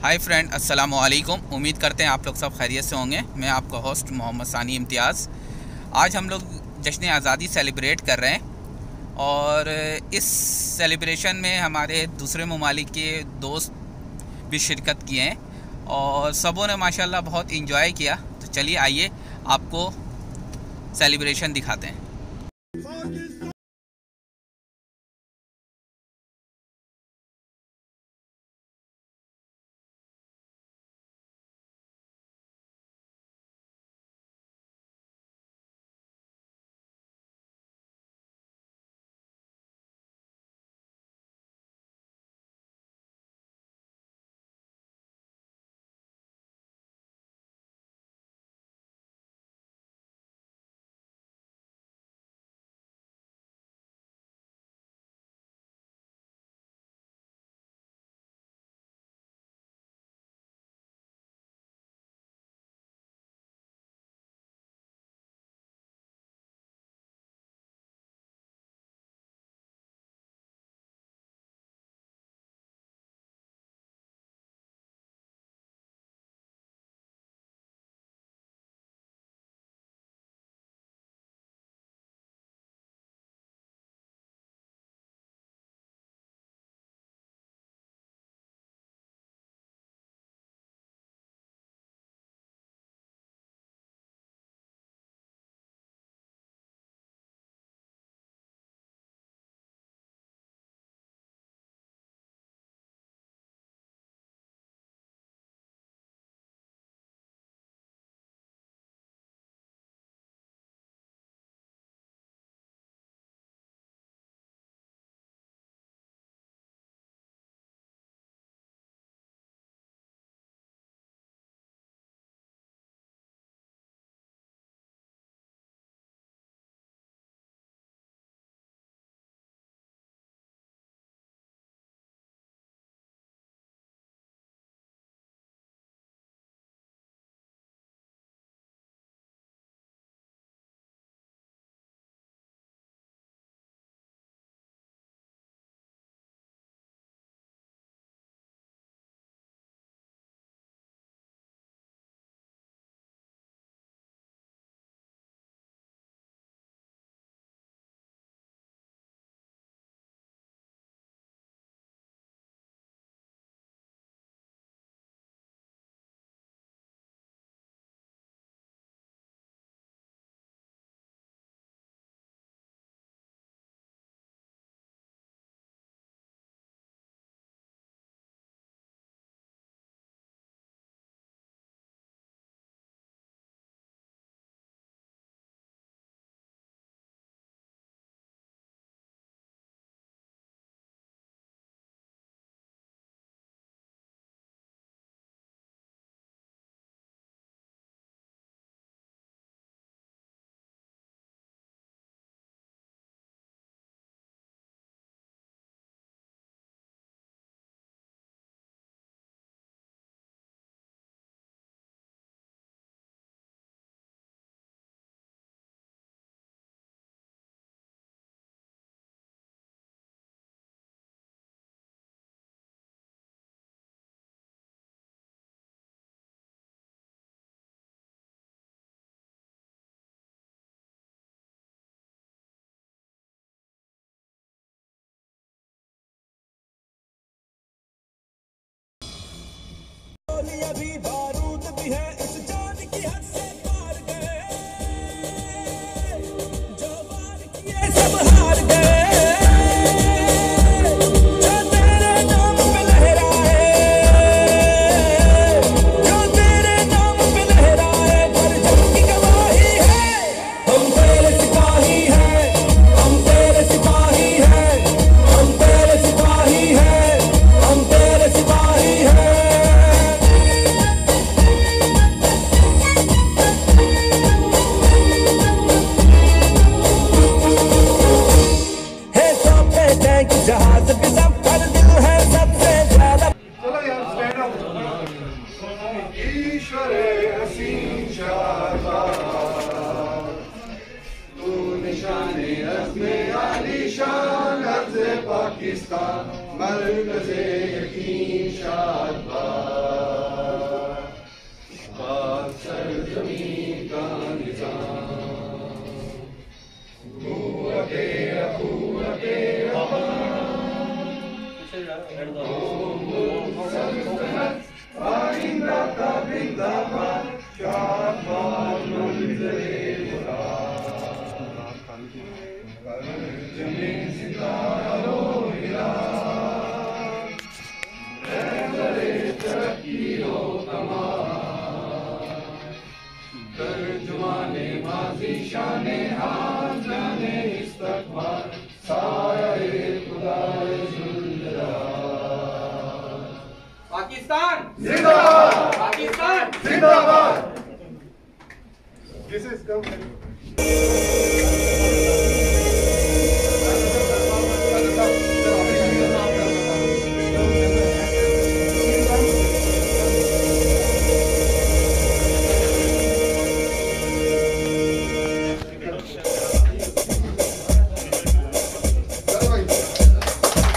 Hi friend, अस्सलाम वालेकुम। उम्मीद करते हैं आप लोग सब खैरियत से होंगे। मैं आपका होस्ट मोहम्मद सानी इम्तियाज़। आज हम लोग जश्न आज़ादी सेलिब्रेट कर रहे हैं और इस सेलिब्रेशन में हमारे दूसरे ममालिक के दोस्त भी शिरकत किए हैं और सबों ने माशाल्लाह बहुत इंजॉय किया। तो चलिए आइए आपको सेलिब्रेशन दिखाते हैं। अभी बारूद भी है इस जान की हद से पार गए, जो वार किए सब हार गए, जो तेरे नाम पे लहराए, जो तेरे नाम पे लहराए, पर जग की गवाही है, हम तेरे सिपाही हैं, हम तेरे सिपाही हैं, हम तेरे सिपाही हैं, हम तेरे सिपाही हैं। तर्जुमाने माज़ी शाने हाल जाने इस्तक़बाल साये खुदाए ज़ुल्ज़ला। पाकिस्तान जिंदाबाद, पाकिस्तान जिंदाबाद। This is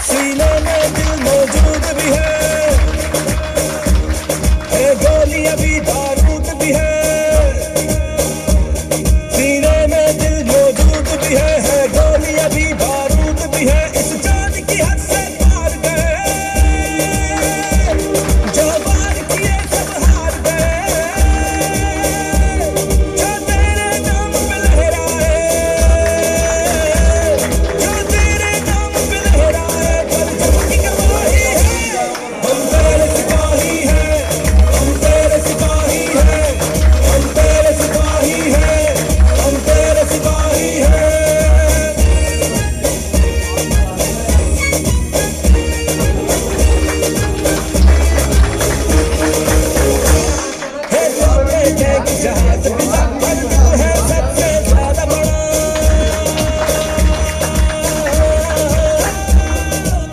सीने में दिल मौजूद भी है, गोलियां भी बारूद भी है। सीने में दिल मौजूद भी है, गोलियां भी बारूद भी है। इस जान की हद से पार गए, जो वार किए सब हार गए। जो तेरे नाम पे लहराए, जो तेरे नाम पे लहराए, पर जिसकी गवाही है। हम तेरे सिपाही हैं, हम तेरे सिपाही हैं, हम तेरे सिपाही हैं, हम तेरे सिपाही हैं। है तोपे टैंक जहाज भी सब पर दिल है सबसे ज्यादा बड़ा।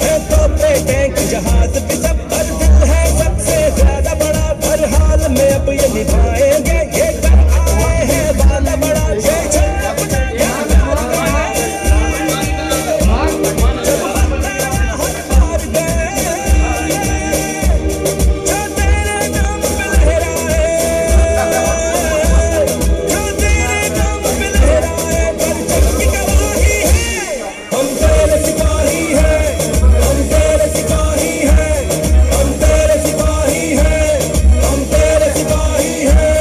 है तोपे टैंक जहाज भी सब पर दिल है सबसे ज्यादा बड़ा। हर हाल में अब ये निभाएंगे, ये कर आए हैं वादा बड़ा। ये जंग अपने यहाँ हार गए, जब बंदे हर हार गए। जो तेरे नाम पे लहराए, जो तेरे नाम पे लहराए, पर जिसकी गवाही है। हम तेरे सिपाही हैं, हम तेरे सिपाही हैं, हम तेरे सिपाही हैं, हम तेरे सिपाही हैं।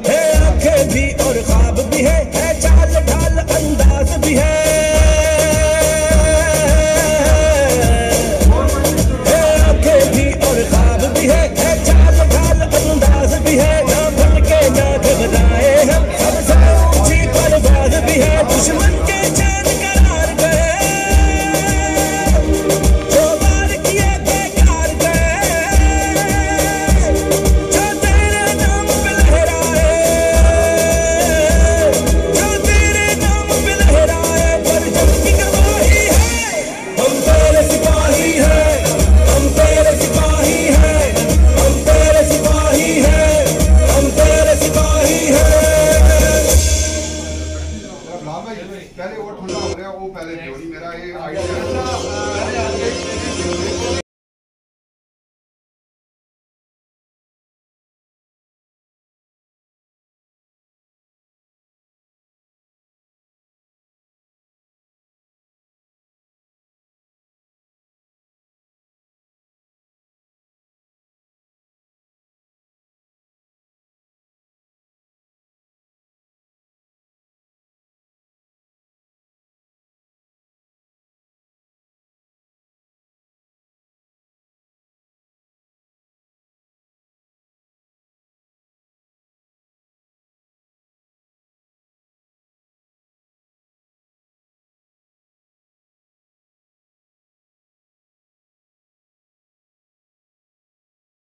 है आंखें भी और ख्वाब भी है चाल ढाल अंदाज भी है। आंखें भी और ख्वाब भी है चाल ढाल अंदाज भी है। ना भटके ना घबराए हम, सबसे ऊंची परवाज भी है। दुश्मन के चैन करार गए, जो वार किए बेकार गए। जो तेरे नाम पे लहराए, जो तेरे नाम पे लहराए, पर जिसकी गवाही है। हम तेरे सिपाही हैं, हम तेरे सिपाही हैं, हम तेरे सिपाही हैं, हम तेरे सिपाही हैं। पहले वो ठंडा हो गया, वो पहले मेरा ये आइडिया